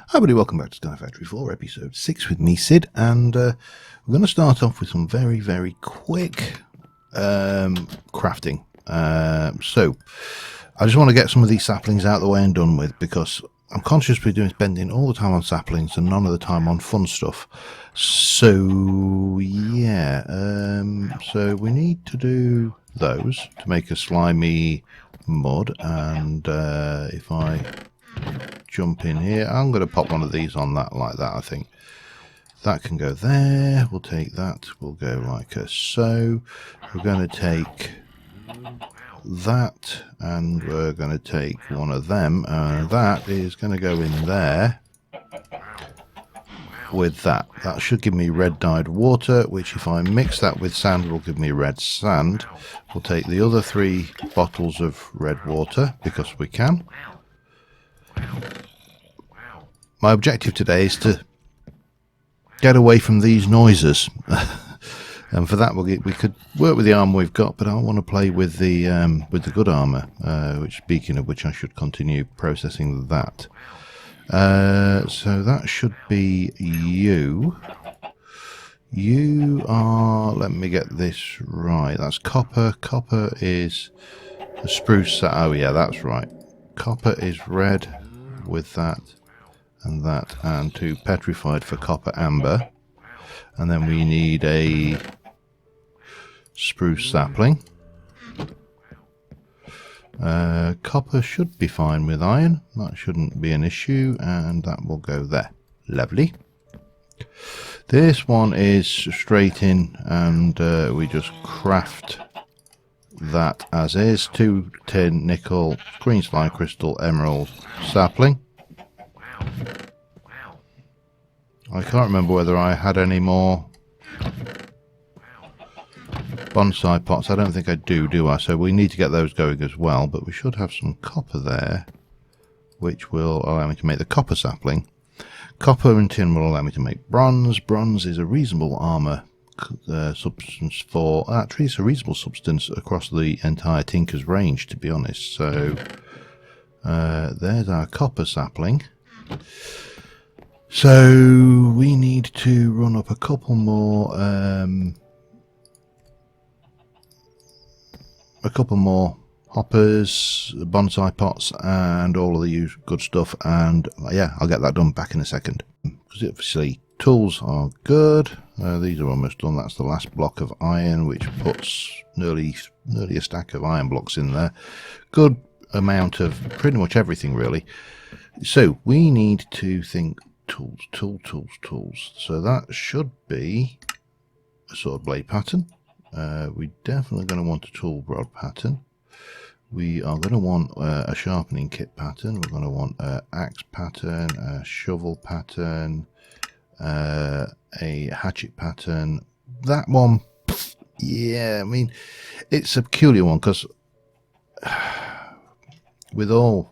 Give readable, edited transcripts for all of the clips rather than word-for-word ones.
Hi everybody, welcome back to Sky Factory 4, episode 6 with me, Sid, and we're going to start off with some very quick crafting. So, I just want to get some of these saplings out of the way and done with, because I'm conscious we're spending all the time on saplings and none of the time on fun stuff. So, yeah, so we need to do those to make a slimy mud, and if I jump in here, I'm going to pop one of these on that like that. I think that can go there. We'll take that, we'll go like so. We're going to take that and we're going to take one of them, and that is going to go in there with that. That should give me red dyed water, which if I mix that with sand will give me red sand. We'll take the other 3 bottles of red water because we can. My objective today is to get away from these noises, and for that we could work with the armour we've got, but I want to play with the good armour. Which, speaking of which, I should continue processing that. So that should be you. You are. Let me get this right. That's copper. Copper is the spruce. Oh yeah, that's right. Copper is red with that. And that, and 2 petrified for copper amber, and then we need a spruce sapling. Copper should be fine with iron, that shouldn't be an issue, and that will go there. Lovely. This one is straight in, and we just craft that as is. 2 tin, nickel, green slime crystal, emerald, sapling. I can't remember whether I had any more bonsai pots. I don't think I do I? So we need to get those going as well, but we should have some copper there, which will allow me to make the copper sapling. Copper and tin will allow me to make bronze. Bronze is a reasonable armour substance for... Actually, it's a reasonable substance across the entire Tinker's range, to be honest. So there's our copper sapling. So we need to run up a couple more hoppers, bonsai pots, and all of the good stuff, and yeah, I'll get that done back in a second. Because obviously tools are good. These are almost done. That's the last block of iron, which puts nearly a stack of iron blocks in there. Good amount of pretty much everything, really. So we need to think tools. So that should be a sword blade pattern. We're definitely going to want a tool rod pattern. We are going to want a sharpening kit pattern. We're going to want an axe pattern, a shovel pattern, a hatchet pattern. That one, yeah, I mean, it's a peculiar one because with all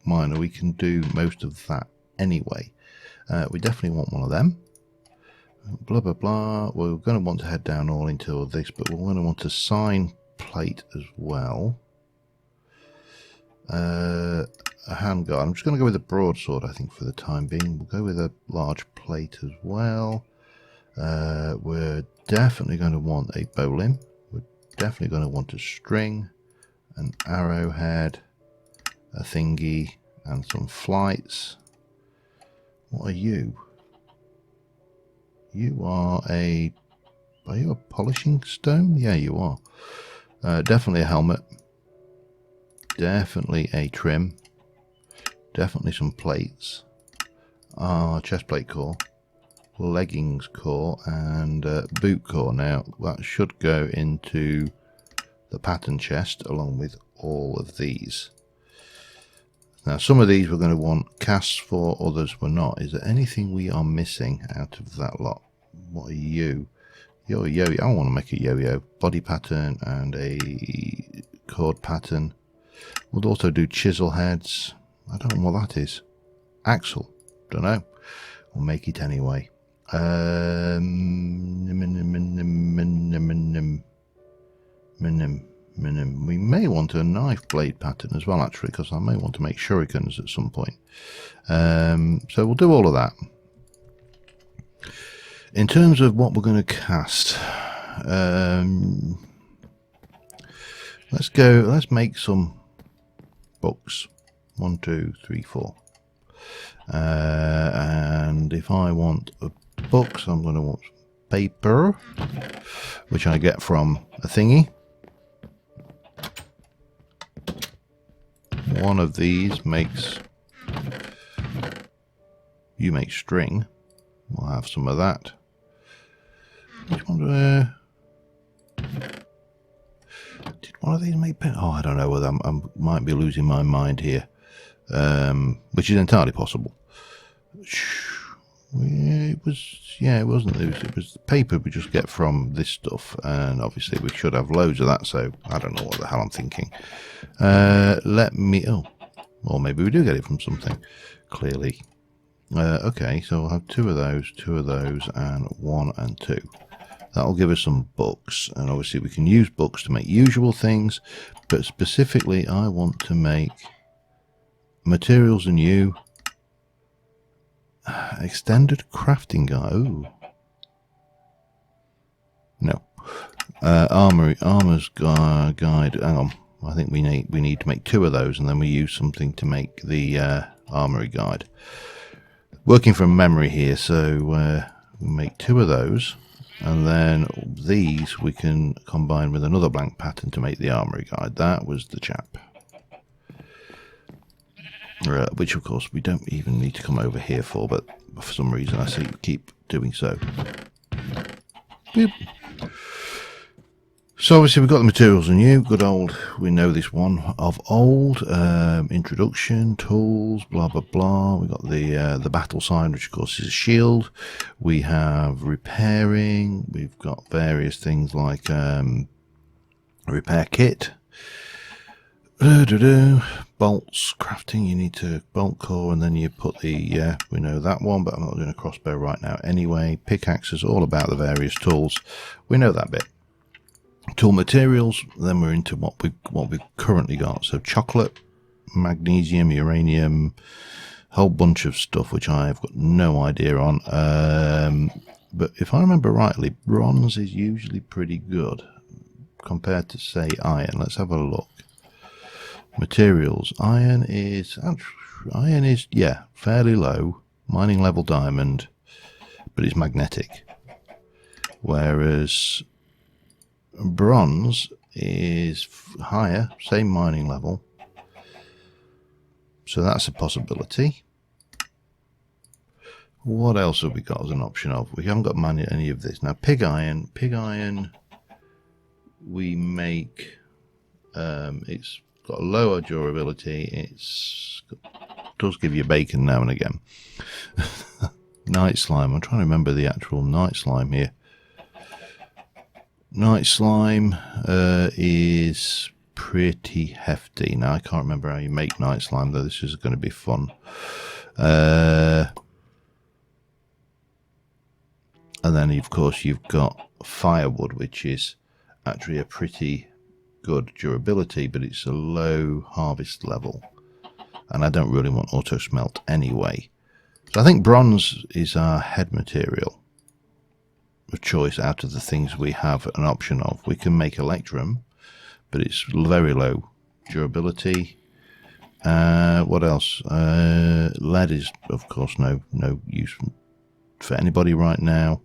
minor we can do most of that anyway. We definitely want one of them. Blah blah blah. We're going to want to head down all into this, but we're going to want a sign plate as well. A handguard. I'm just going to go with a broadsword, I think, for the time being. We'll go with a large plate as well. We're definitely going to want a bowline. We're definitely going to want a string, an arrowhead, a thingy, and some flights. What are you? You are you a polishing stone? Yeah, you are. Definitely a helmet. Definitely a trim. Definitely some plates. Chest plate core. Leggings core and boot core. Now, that should go into the pattern chest along with all of these. Now, some of these we're going to want casts for, others we're not. Is there anything we are missing out of that lot? What are you? You're a yo-yo. I want to make a yo-yo. Body pattern and a cord pattern. We'll also do chisel heads. I don't know what that is. Axle. Don't know. We'll make it anyway. And then we may want a knife blade pattern as well, actually, because I may want to make shurikens at some point. So we'll do all of that. In terms of what we're going to cast, let's make some books. 1, 2, 3, 4. And if I want books, I'm going to want paper, which I get from a thingy. One of these makes, you make string. We'll have some of that. Which one did one of these make pen? Oh, I don't know whether I might be losing my mind here, which is entirely possible. It wasn't loose. It was the paper we just get from this stuff, and obviously we should have loads of that. So I don't know what the hell I'm thinking. Or maybe we do get it from something. Clearly, okay. So I'll have 2 of those, and 1 and 2. That'll give us some books, and obviously we can use books to make usual things, but specifically I want to make materials anew. Extended crafting guide. Ooh. No. Armor's guide. Hang on. I think we need to make 2 of those, and then we use something to make the armory guide. Working from memory here, so we make 2 of those, and then these we can combine with another blank pattern to make the armory guide. That was the chap. Which of course we don't even need to come over here for, but for some reason I see keep doing so. Boop. So obviously we've got the materials anew, good old, we know this one of old, introduction, tools, blah blah blah. We've got the battle sign, which of course is a shield. We have repairing, we've got various things like a repair kit. Bolts, crafting, you need to bolt core, and then you put the, we know that one, but I'm not doing a crossbow right now anyway. Pickaxes, all about the various tools, we know that bit. Tool materials, then we're into what we've currently got. So chocolate, magnesium, uranium, whole bunch of stuff which I've got no idea on. But if I remember rightly, bronze is usually pretty good compared to, say, iron. Let's have a look. Materials, iron is yeah, fairly low, mining level diamond, but it's magnetic, whereas bronze is higher, same mining level, so that's a possibility. What else have we got as an option of? We haven't got any of this. Now pig iron we make, it's got a lower durability, does give you bacon now and again. Night slime, I'm trying to remember the actual night slime here. Night slime is pretty hefty. Now I can't remember how you make night slime, though. This is going to be fun. And then of course you've got firewood, which is actually a pretty good durability, but it's a low harvest level, and I don't really want auto smelt anyway. So I think bronze is our head material of choice out of the things we have an option of. We can make electrum, but it's very low durability. What else? Lead is of course no use for anybody right now.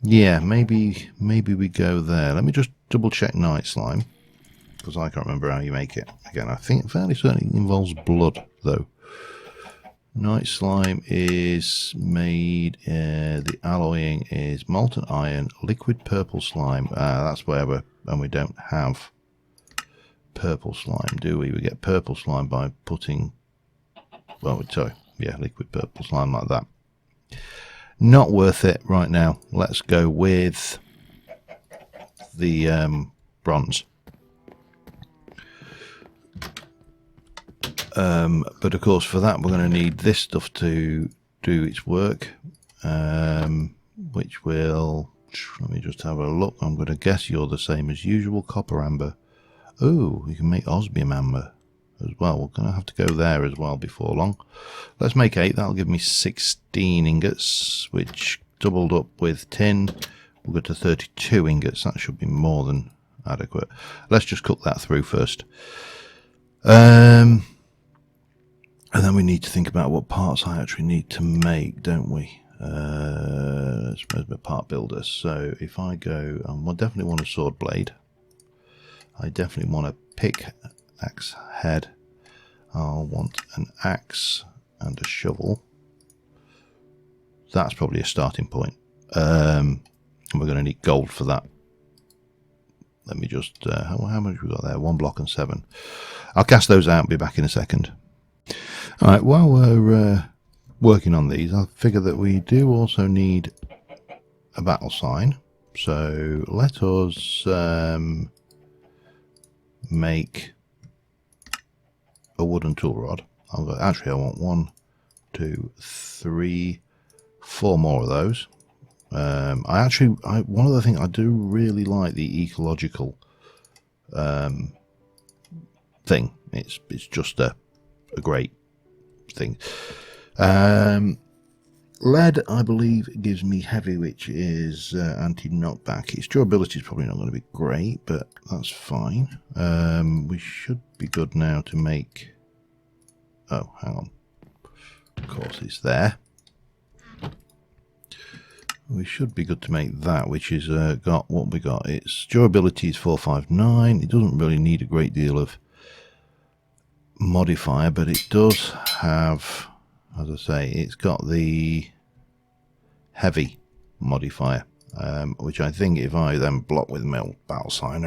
Yeah, maybe we go there. Let me just double check night slime, because I can't remember how you make it. Again, I think fairly certainly involves blood though. Night slime is made, the alloying is molten iron, liquid purple slime. That's where we don't have purple slime, do we? We get purple slime by putting, well, sorry, yeah, liquid purple slime like that. Not worth it right now. Let's go with the bronze. But of course for that we're going to need this stuff to do its work, which will Let me just have a look. I'm going to guess you're the same as usual. Copper amber. Oh, we can make osmium amber as well. We're going to have to go there as well before long. Let's make 8. That'll give me 16 ingots, which doubled up with tin. We'll go to 32 ingots. That should be more than adequate. Let's just cook that through first. And then we need to think about what parts I actually need to make, don't we? Let's move my part builder. So if I go, I definitely want a sword blade. I definitely want a pickaxe head. I'll want an axe and a shovel. That's probably a starting point. And we're going to need gold for that. Let me just, how much we got there? 1 block and 7. I'll cast those out and be back in a second. Alright, while we're working on these, I figure that we do also need a battle sign. So let us make a wooden tool rod. Actually, I want 1, 2, 3, 4 more of those. One of the things I do really like the ecological thing. It's just a great thing. Lead, I believe, gives me heavy, which is anti-knockback. Its durability is probably not going to be great, but that's fine. We should be good now to make... Oh, hang on. Of course, it's there. We should be good to make that, which is got what we got. Its durability is 459. It doesn't really need a great deal of modifier, but it does have, as I say, it's got the heavy modifier, which I think if I then block with my battle sign,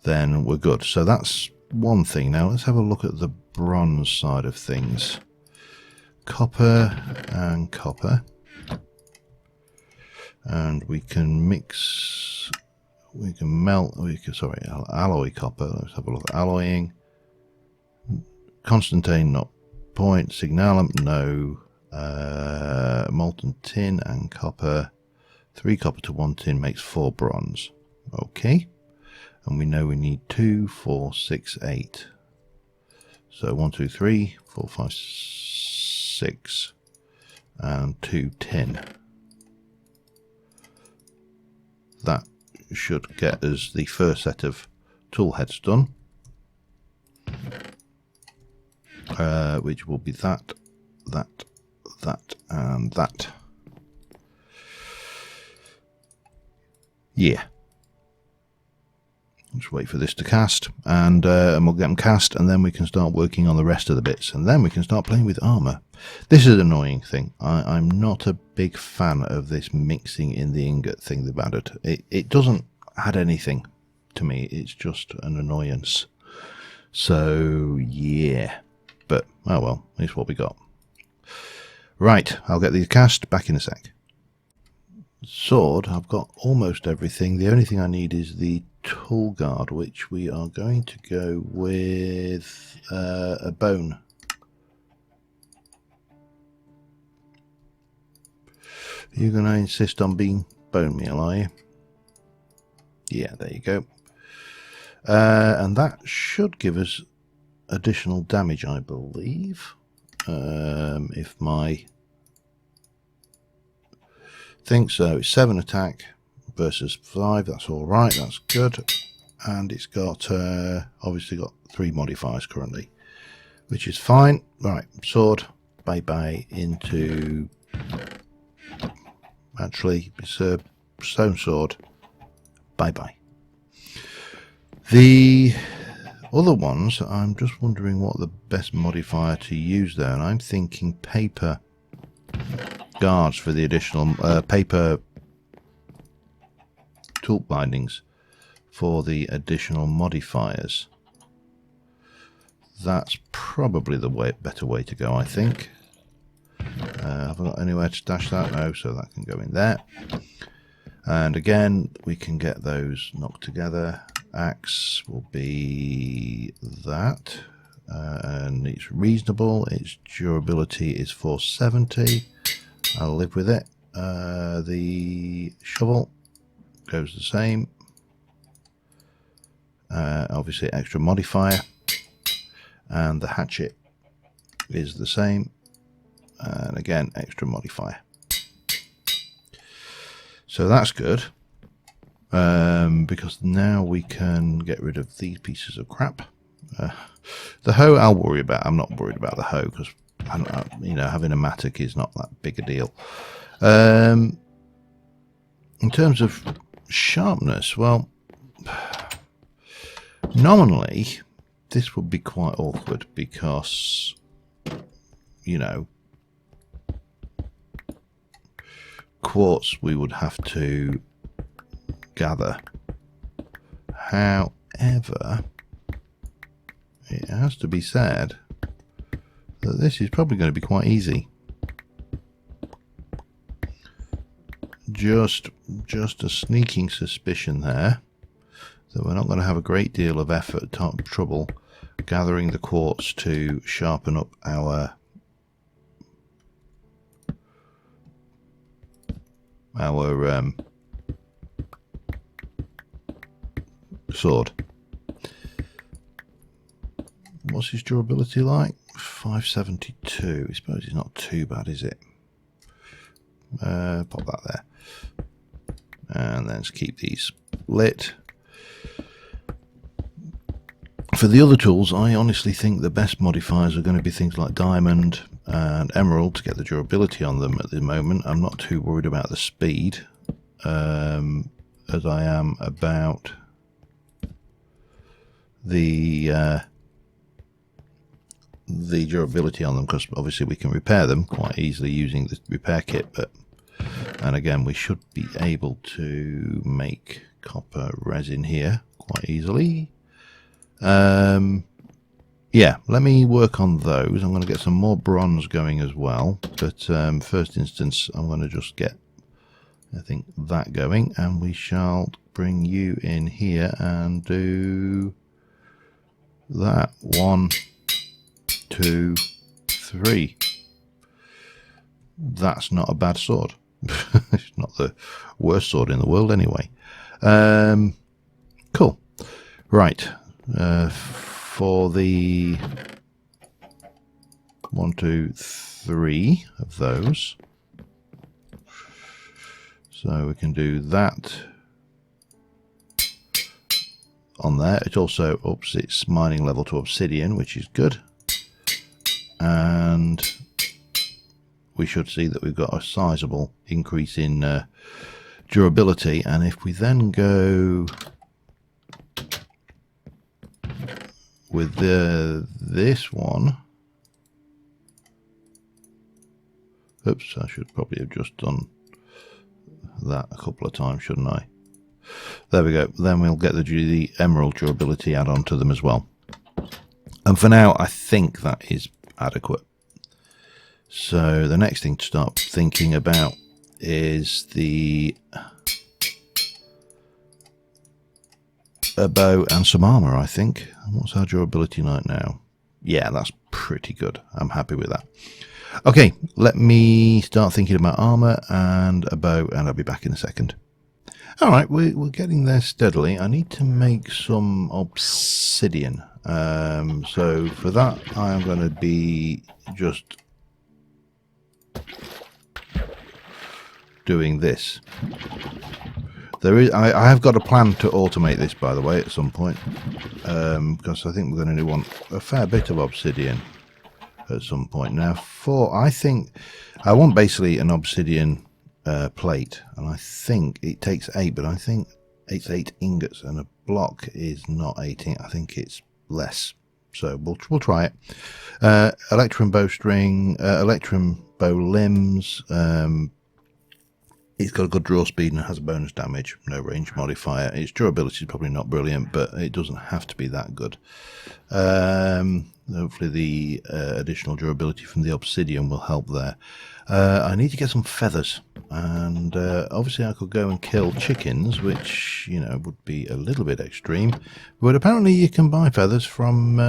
then we're good. So that's one thing. Now let's have a look at the bronze side of things. Copper and copper. And we can mix, we can melt, alloy copper. Let's have a look at alloying. Constantine, not point. Signalum, no. Molten tin and copper. 3 copper to 1 tin makes 4 bronze. Okay. And we know we need 2, 4, 6, 8. So 1, 2, 3, 4, 5, 6, and 2 tin. That should get us the first set of tool heads done, which will be that, and that. Yeah. Just wait for this to cast, and we'll get them cast, and then we can start working on the rest of the bits, and then we can start playing with armour. This is an annoying thing. I'm not a big fan of this mixing in the ingot thing they've added. It doesn't add anything to me. It's just an annoyance. So, yeah. But, oh well, it's what we got. Right, I'll get these cast, back in a sec. Sword, I've got almost everything. The only thing I need is the tool guard, which we are going to go with a bone. You're going to insist on being bone meal, are you? Yeah, there you go. And that should give us additional damage, I believe. If my... think so. It's 7 attack versus 5. That's all right. That's good. And it's got obviously got 3 modifiers currently, which is fine. Right, sword. Bye bye into. Actually, it's a stone sword. Bye bye. The other ones, I'm just wondering what the best modifier to use there, and I'm thinking paper guards for the additional paper tool bindings for the additional modifiers. That's probably the better way to go, I think. Have I got anywhere to stash that? No, so that can go in there. And again, we can get those knocked together. Axe will be that. And it's reasonable. Its durability is 470. I'll live with it. The shovel goes the same. Obviously extra modifier, and the hatchet is the same, and again extra modifier. So that's good, because now we can get rid of these pieces of crap. The hoe I'll worry about. I'm not worried about the hoe because you know, having a mattock is not that big a deal. In terms of sharpness, well, nominally this would be quite awkward because, you know, quartz we would have to gather. However, it has to be said that this is probably going to be quite easy. Just a sneaking suspicion there that we're not going to have a great deal of effort, trouble gathering the quartz to sharpen up our sword. What's his durability like? 572. I suppose it's not too bad, is it? Pop that there. And then let's keep these lit. For the other tools, I honestly think the best modifiers are going to be things like diamond and emerald to get the durability on them at the moment. I'm not too worried about the speed as I am about the durability on them, because obviously we can repair them quite easily using the repair kit, and again we should be able to make copper resin here quite easily. Yeah, let me work on those. I'm going to get some more bronze going as well, but first instance I'm going to just get, I think, that going, and we shall bring you in here and do that. 1, 2, 3. That's not a bad sword. It's not the worst sword in the world anyway. Cool. Right. For the 1, 2, 3 of those. So we can do that on there. It also ups its mining level to obsidian, which is good. And we should see that we've got a sizable increase in durability. And if we then go with this one, oops, I should probably have just done that a couple of times, shouldn't I? There we go. Then we'll get the emerald durability add on to them as well. And for now, I think that is adequate. So the next thing to start thinking about is a bow and some armor, I think. What's our durability like now? Yeah, that's pretty good. I'm happy with that. Okay, let me start thinking about armor and a bow, and I'll be back in a second. All right, we're getting there steadily. I need to make some obsidian. So for that, I am going to be just doing this. I have got a plan to automate this, by the way, at some point, because I think we're going to want a fair bit of obsidian at some point. Now, I think I want basically an obsidian plate, and I think it takes 8, but I think it's 8 ingots, and a block is not 18. I think it's less. So we'll try it. Electrum bowstring, electrum bow limbs. It's got a good draw speed and has a bonus damage, no range modifier. Its durability is probably not brilliant, but it doesn't have to be that good. Hopefully the additional durability from the obsidian will help there. I need to get some feathers, and obviously I could go and kill chickens, which, you know, would be a little bit extreme, but apparently you can buy feathers from...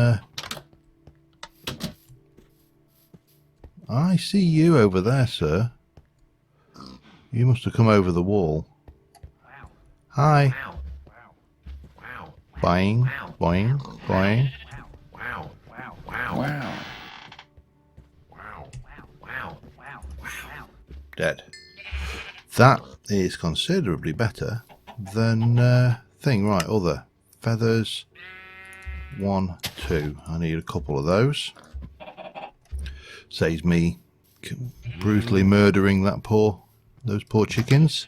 I see you over there, sir. You must have come over the wall. Hi. Boing, boing, boing. Wow. Dead. That is considerably better than thing. Right, other feathers. 1, 2. I need a couple of those. Saves me brutally murdering those poor chickens.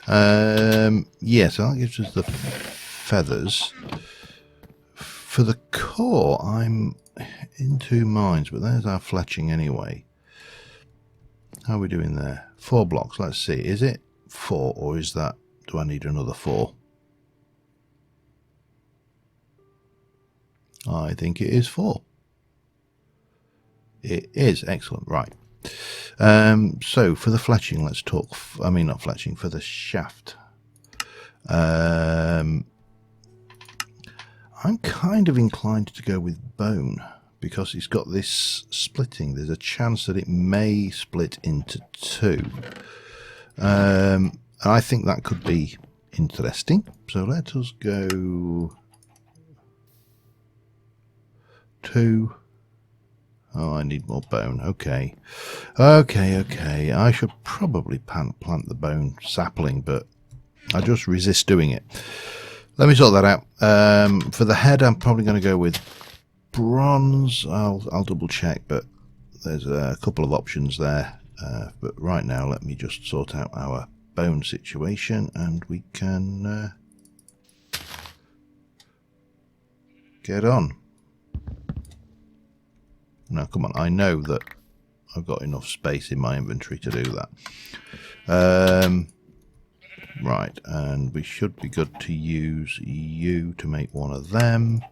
Yeah, so that gives us the feathers. For the core, I'm in 2 minds, but there's our fletching anyway. How are we doing there? 4 blocks, let's see. Is it 4 or is that, do I need another 4? I think it is 4. It is, excellent, right. So for the fletching, let's talk, I mean not fletching, for the shaft. I'm kind of inclined to go with bone because it's got this splitting. There's a chance that it may split into 2. And I think that could be interesting. So let us go 2. Oh, I need more bone. Okay. Okay. I should probably plant the bone sapling, but I just resist doing it. Let me sort that out. For the head, I'm probably going to go with bronze. I'll double check, but there's a couple of options there. But right now, let me just sort out our bone situation, and we can get on. Now, come on. I know that I've got enough space in my inventory to do that. Right, and we should be good to use you to make one of them.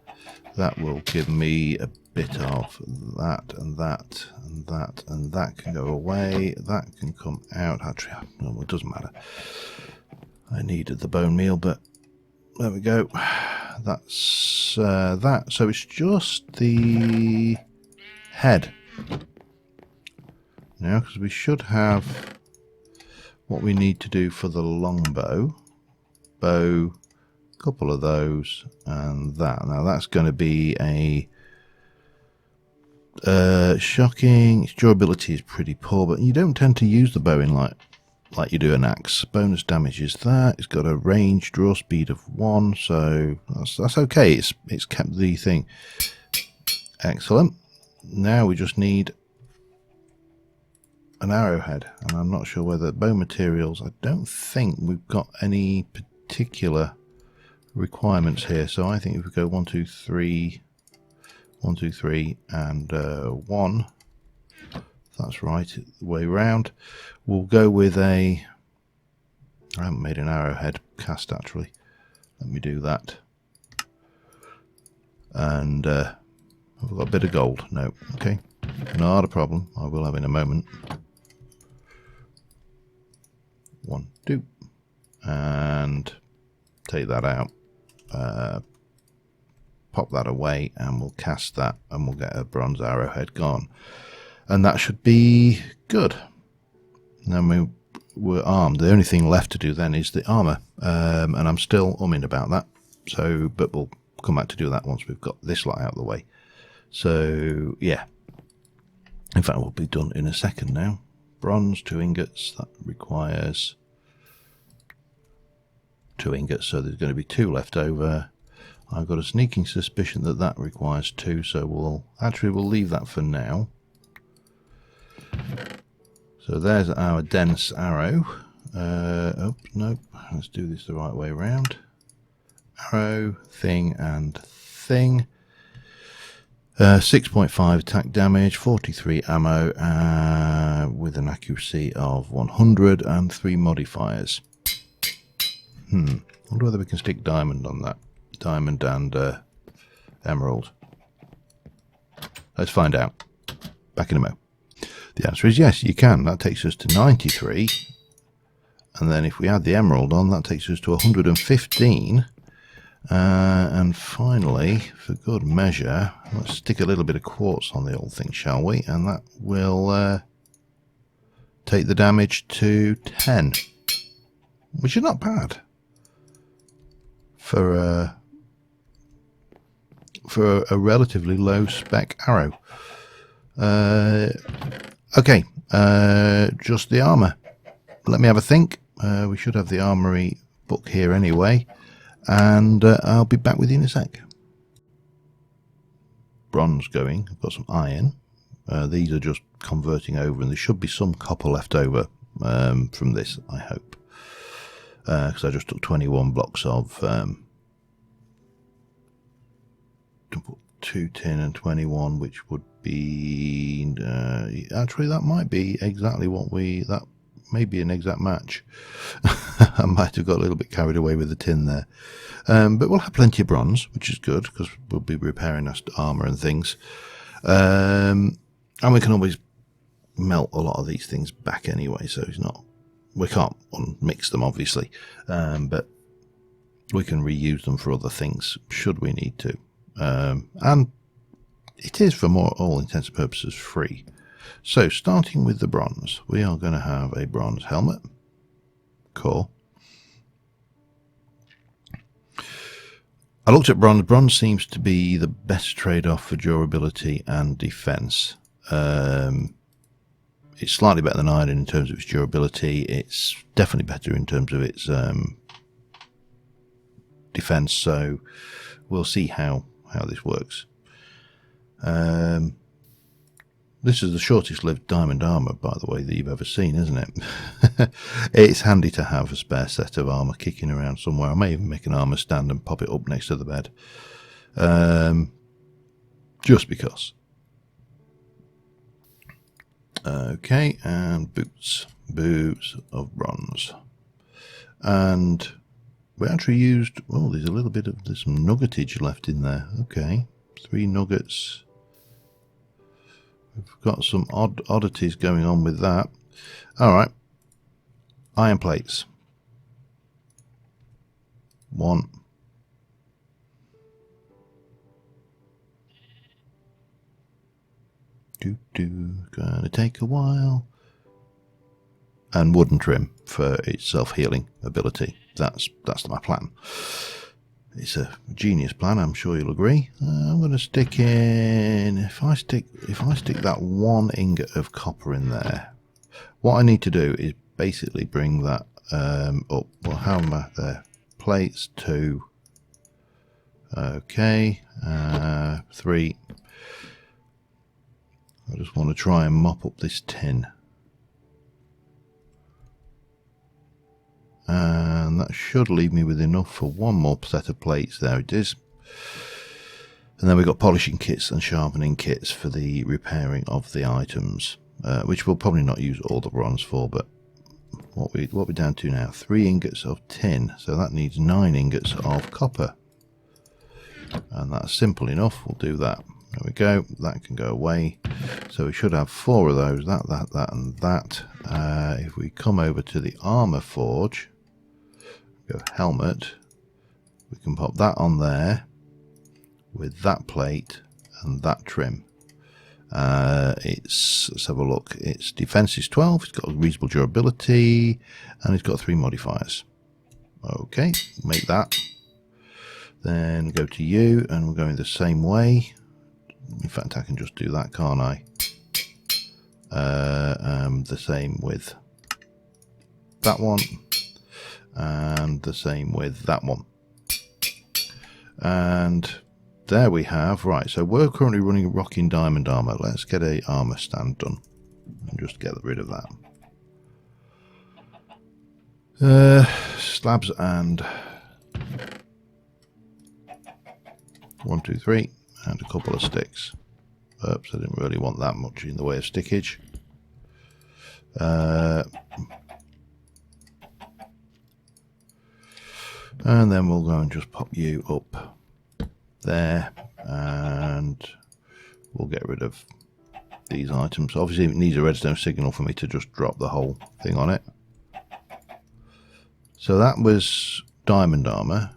That will give me a bit of that and that and that, and that can go away. That can come out. Actually, no, it doesn't matter. I needed the bone meal, but there we go. That's that. So it's just the head now, because we should have what we need to do for the longbow. Bow, a couple of those, and that. Now that's going to be a shocking. Its durability is pretty poor, but you don't tend to use the bow in like you do an axe. Bonus damage is that. It's got a range draw speed of 1, so that's okay. It's kept the thing. Excellent. Now we just need an arrowhead, and I'm not sure whether bone materials, I don't think we've got any particular requirements here, so I think if we go 1, 2, 3, 1, 2, 3 and 1, that's right, the way round, we'll go with I haven't made an arrowhead cast actually, let me do that. And I've got a bit of gold. No, okay, not a problem, I will have in a moment. 1, 2, and take that out, pop that away, and we'll cast that, and we'll get a bronze arrowhead gone, and that should be good. Then we're armed. The only thing left to do then is the armor, and I'm still umming about that. So, but we'll come back to do that once we've got this lot out of the way. So yeah, in fact we'll be done in a second now. Bronze, 2 ingots, that requires 2 ingots, so there's going to be 2 left over. I've got a sneaking suspicion that that requires 2, so we'll leave that for now. So there's our dense arrow. Oh, nope, let's do this the right way around. Arrow, thing, and thing. 6.5 attack damage, 43 ammo, with an accuracy of 100 and 3 modifiers. I wonder whether we can stick diamond on that. Diamond and emerald. Let's find out. Back in a mo. The answer is yes, you can. That takes us to 93. And then if we add the emerald on, that takes us to 115. And finally, for good measure, let's stick a little bit of quartz on the old thing, shall we? And that will take the damage to 10, which is not bad for a relatively low spec arrow. Okay, just the armor. Let me have a think. We should have the armory book here anyway, and I'll be back with you in a sec. Bronze going. I've got some iron. These are just converting over, and there should be some copper left over from this, I hope, because I just took 21 blocks of 2 tin and 21, which would be actually that might be exactly what that may be an exact match. I might have got a little bit carried away with the tin there, but we'll have plenty of bronze, which is good because we'll be repairing our armor and things, and we can always melt a lot of these things back anyway, so we can't unmix them obviously, but we can reuse them for other things should we need to. And it is, for all intents and purposes, free. So, starting with the bronze, we are going to have a bronze helmet. Cool. I looked at bronze. Bronze seems to be the best trade-off for durability and defense. It's slightly better than iron in terms of its durability. It's definitely better in terms of its defense. So, we'll see how this works. This is the shortest lived diamond armor, by the way, that you've ever seen, isn't it? It's handy to have a spare set of armor kicking around somewhere. I may even make an armor stand and pop it up next to the bed, just because. Okay, and boots of bronze, and we actually used, oh, there's some nuggetage left in there. Okay, 3 nuggets. We've got some oddities going on with that. Alright. Iron plates. 1. Gonna take a while. And wooden trim for its self-healing ability. That's my plan. It's a genius plan, I'm sure you'll agree. I'm going to stick in, if I stick that 1 ingot of copper in there, what I need to do is basically bring that up. Well, how am I there? Plates 2. Okay, 3. I just want to try and mop up this tin. And that should leave me with enough for 1 more set of plates. There it is. And then we've got polishing kits and sharpening kits for the repairing of the items, which we'll probably not use all the bronze for, but what we're down to now, 3 ingots of tin, so that needs 9 ingots of copper. And that's simple enough, we'll do that. There we go, that can go away. So we should have 4 of those, that and that. If we come over to the armor forge, go helmet, we can pop that on there with that plate and that trim. Let's have a look. Its defense is 12, it's got reasonable durability, and it's got 3 modifiers. Okay, make that. Then go to you, and we're going the same way. In fact, I can just do that, can't I? The same with that one, and the same with that one. And there we have. Right, so we're currently running rocking diamond armor. Let's get a armor stand done and just get rid of that. Slabs and 1, 2, 3, and a couple of sticks. Oops, I didn't really want that much in the way of stickage. And then we'll go and just pop you up there, and we'll get rid of these items. Obviously it needs a redstone signal for me to just drop the whole thing on it. So that was diamond armor.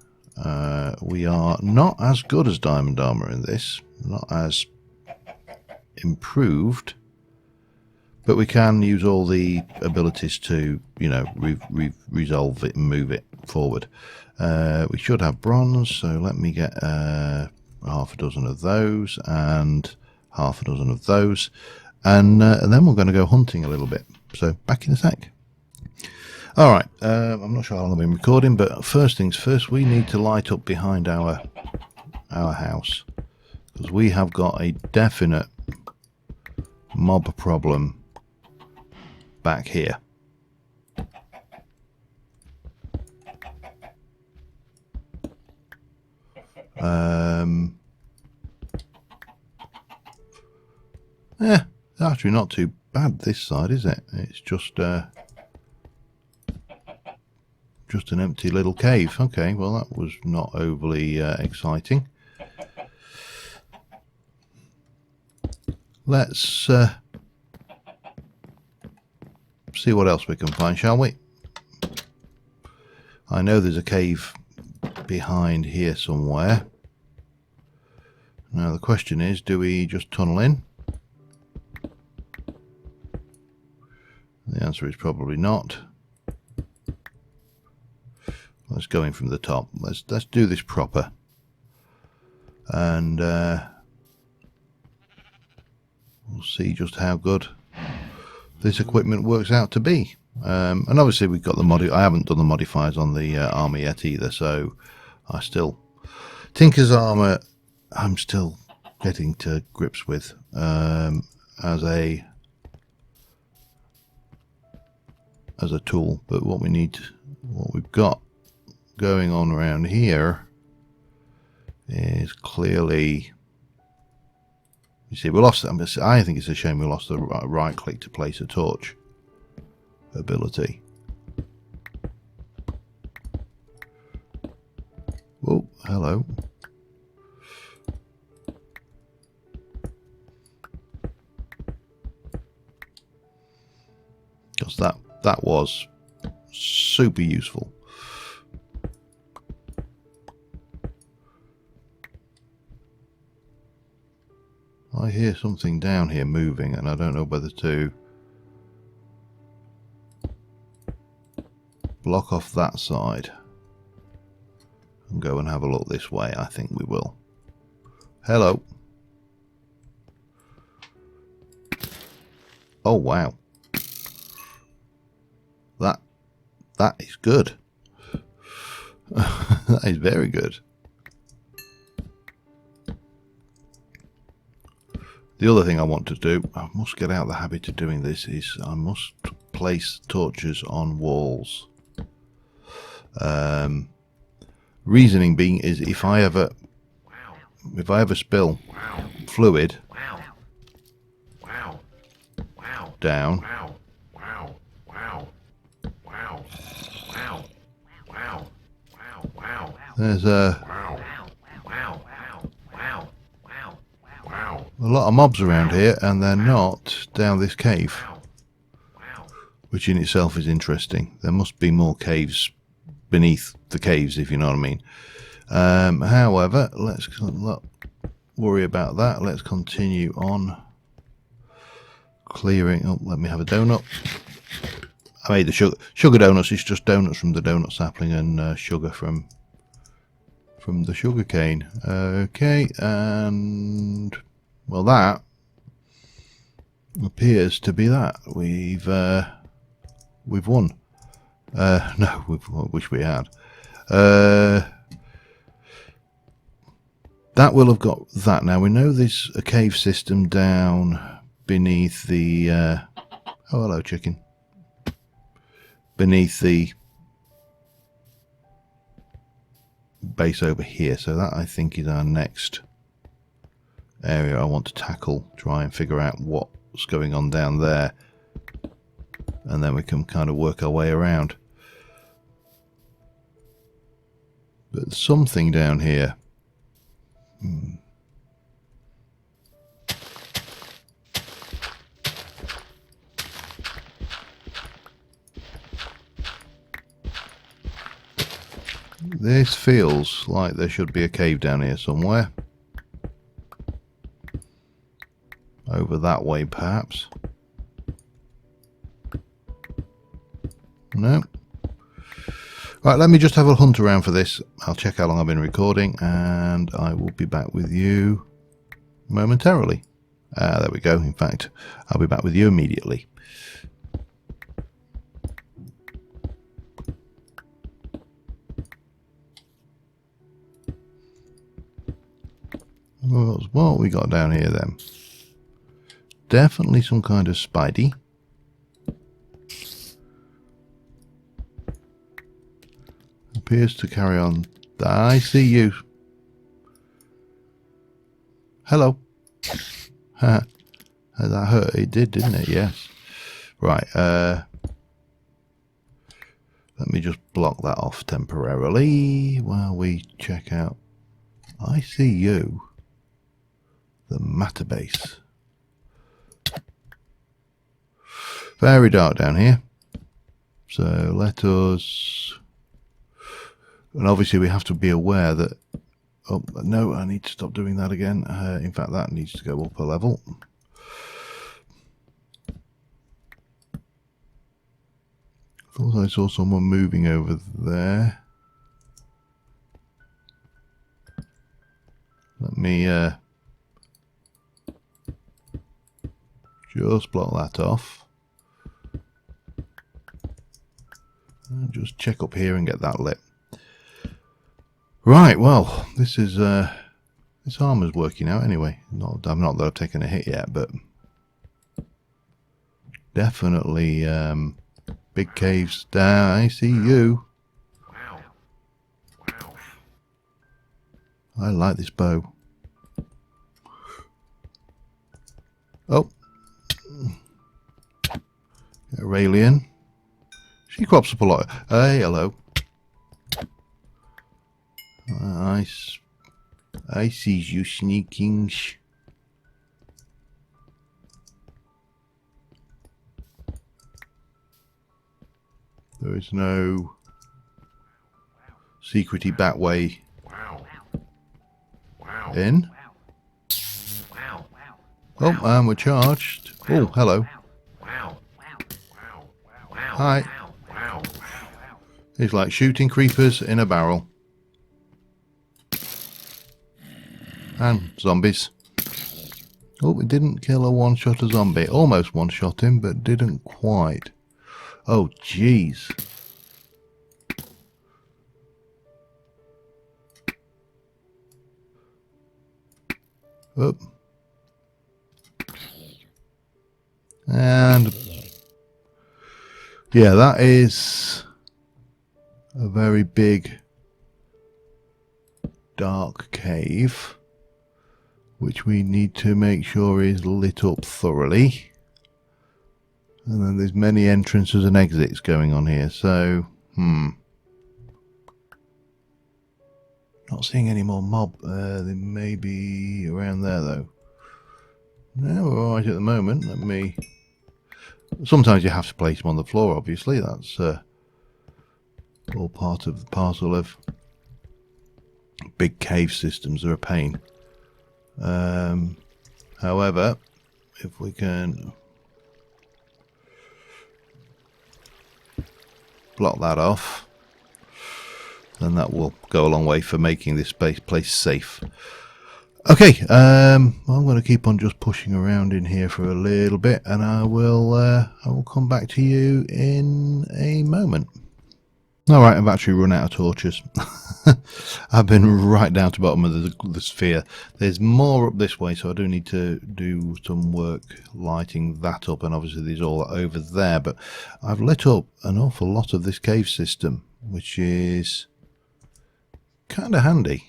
We are not as good as diamond armor in this, not as improved, But we can use all the abilities to, you know, resolve it and move it forward. We should have bronze, so let me get half a dozen of those and half a dozen of those. And then we're going to go hunting a little bit. So back in a sec. Alright, I'm not sure how long I've been recording, but first things first, we need to light up behind our house. Because we have got a definite mob problem back here. Yeah, actually not too bad this side, is it? It's just an empty little cave. Okay, well that was not overly exciting. Let's see what else we can find, shall we? I know there's a cave behind here somewhere. Now the question is, do we just tunnel in? The answer is probably not. Let's go in from the top. Let's do this proper. And we'll see just how good this equipment works out to be. And obviously we've got the I haven't done the modifiers on the armor yet either, so I still Tinker's armor I'm still getting to grips with as a tool. But what we've got going on around here is clearly, you see, we lost. I think it's a shame we lost the right click to place a torch ability. Oh, hello. Because that was super useful. I hear something down here moving, and I don't know whether to block off that side and go and have a look this way. I think we will. Hello. Oh wow. That is good. That is very good. The other thing I want to do, I must get out of the habit of doing this, is I must place torches on walls. Reasoning being is if I ever spill fluid down, there's a lot of mobs around here, and they're not down this cave, which in itself is interesting. There must be more caves beneath the caves, if you know what I mean. However, let's not worry about that. Let's continue on clearing. Oh, let me have a donut. I made the sugar donuts. It's just donuts from the donut sapling and sugar from the sugar cane. Okay, and well, that appears to be that. We've won. No, I wish we had. That will have got that. Now we know there's a cave system down beneath the. Oh, hello, chicken. Beneath the base over here, so that I think is our next area I want to tackle. Try and figure out what's going on down there, and then we can kind of work our way around. But something down here. This feels like there should be a cave down here somewhere. Over that way, perhaps. No. Right, let me just have a hunt around for this. I'll check how long I've been recording, and I will be back with you momentarily. There we go. In fact, I'll be back with you immediately. What we got down here then? Definitely some kind of Spidey. Appears to carry on. I see you. Hello. That hurt. It did, didn't it? Yes. Right. Let me just block that off temporarily while we check out. I see you. The matter base. Very dark down here. So let us. And obviously we have to be aware that. Oh no! I need to stop doing that again. In fact, that needs to go up a level. Thought I saw someone moving over there. Let me just block that off. And just check up here and get that lit. Right, well, this is this armor's working out anyway. Not that I've taken a hit yet, but definitely big caves down. I see you. I like this bow. Oh, Aurelian. She crops up a lot. Hey, hello. I see you sneaking. There is no secrety back way in. Oh, and we're charged. Oh, hello. Hi. It's like shooting creepers in a barrel. And zombies. Oh, it didn't kill a one-shot a zombie. Almost one-shot him, but didn't quite. Oh, jeez. Oh. And yeah, that is a very big dark cave, which we need to make sure is lit up thoroughly. And then there's many entrances and exits going on here, so not seeing any more mob. They may be around there though. No, we're alright at the moment. Let me. Sometimes you have to place them on the floor, obviously. That's all part of the parcel of big cave systems. Are a pain. However, if we can block that off, then that will go a long way for making this place safe. Okay, I'm going to keep on just pushing around in here for a little bit, and I will come back to you in a moment. Alright, I've actually run out of torches. I've been right down to the bottom of the sphere. There's more up this way, so I do need to do some work lighting that up, and obviously there's all over there, but I've lit up an awful lot of this cave system, which is kind of handy.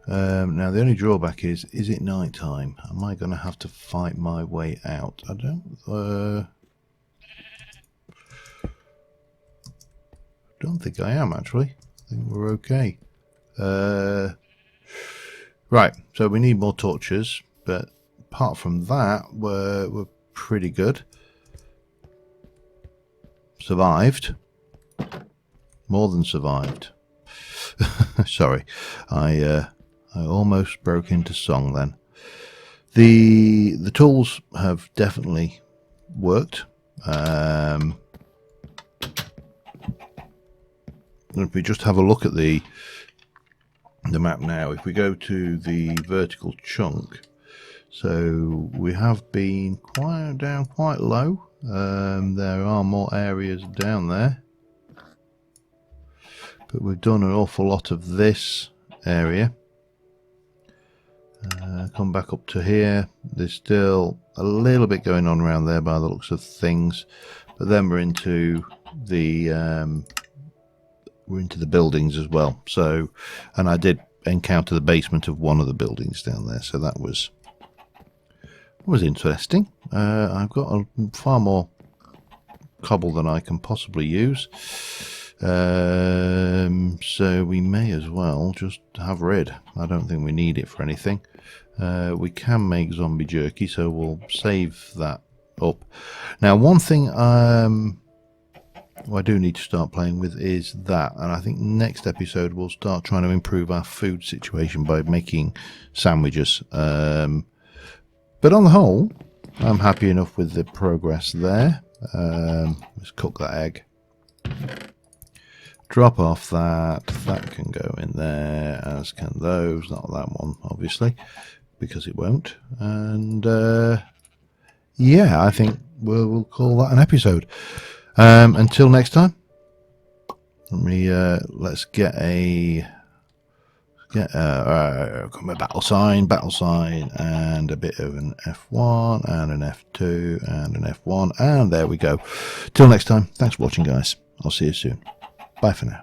Now the only drawback is it night time? Am I going to have to fight my way out? I don't think I am, actually. I think we're okay. Right, so we need more torches, but apart from that, we're pretty good. Survived. More than survived. Sorry, I almost broke into song then. The tools have definitely worked. if we just have a look at the map now, if we go to the vertical chunk, so we have been down quite low. There are more areas down there, but we've done an awful lot of this area. Come back up to here. There's still a little bit going on around there by the looks of things, but then we're into the buildings as well. So, and I did encounter the basement of one of the buildings down there, so that was interesting. I've got far more cobble than I can possibly use, so we may as well just have red. I don't think we need it for anything. We can make zombie jerky, so we'll save that up. Now, one thing I do need to start playing with is that, and I think next episode we'll start trying to improve our food situation by making sandwiches. But on the whole, I'm happy enough with the progress there. Let's cook that egg. Drop off that can go in there, as can those, not that one obviously, because it won't. And yeah, I think we'll call that an episode. Until next time, let's get a battle sign, and a bit of an F1 and an F2 and an F1, and there we go. Till next time, thanks for watching, guys. I'll see you soon. Bye for now.